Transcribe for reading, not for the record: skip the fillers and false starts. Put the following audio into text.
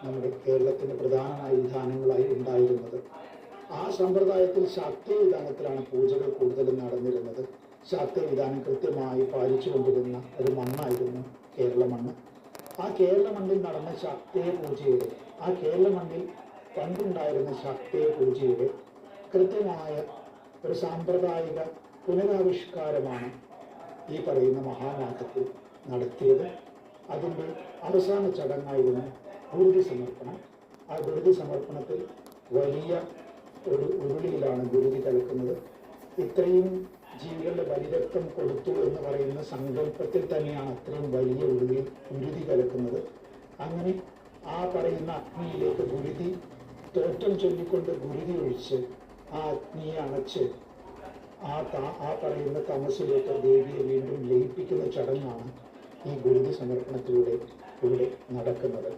നമ്മുടെ കേരളത്തിൻ്റെ പ്രധാനമായ വിധാനങ്ങളായി ഉണ്ടായിരുന്നത്. ആ സമ്പ്രദായത്തിൽ ശാക്തീയ വിധാനത്തിലാണ് പൂജകൾ കൂടുതലും നടന്നിരുന്നത്. ശാക്തീയ വിധാനം കൃത്യമായി പാലിച്ചുകൊണ്ടിരുന്ന ഒരു മണ്ണായിരുന്നു കേരള മണ്ണ്. ആ കേരള മണ്ണിൽ നടന്ന ശാക്തീയ പൂജയുടെ, ആ കേരള മണ്ണിൽ പണ്ടുണ്ടായിരുന്ന ശാക്തീയ പൂജയുടെ കൃത്യമായ ഒരു സാമ്പ്രദായിക പുനരാവിഷ്കാരമാണ് ഈ പറയുന്ന മഹാനാഗത്തിൽ നടത്തിയത്. അതിൻ്റെ അവസാന ചടങ്ങായിരുന്നു ഗുരുതി സമർപ്പണം. ആ ഗുരുതി സമർപ്പണത്തിൽ വലിയ ഒരു ഉരുളിയിലാണ് ഗുരുതി കലക്കുന്നത്. ഇത്രയും ജീവികളുടെ ബലിരക്തം കൊടുത്തു എന്ന് പറയുന്ന സങ്കല്പത്തിൽ തന്നെയാണ് അത്രയും വലിയ ഗുരുതി കലക്കുന്നത്. അങ്ങനെ ആ പറയുന്ന അഗ്നിയിലേക്ക് ഗുരുതി തോറ്റം ചൊല്ലിക്കൊണ്ട് ഗുരുതി ഒഴിച്ച് ആ അഗ്നിയെ അണച്ച് ആ പറയുന്ന തമസിലേക്ക് ദേവിയെ വീണ്ടും ലയിപ്പിക്കുന്ന ചടങ്ങാണ് ഈ ഗുരുതി സമർപ്പണത്തിലൂടെ ഇവിടെ നടക്കുന്നത്.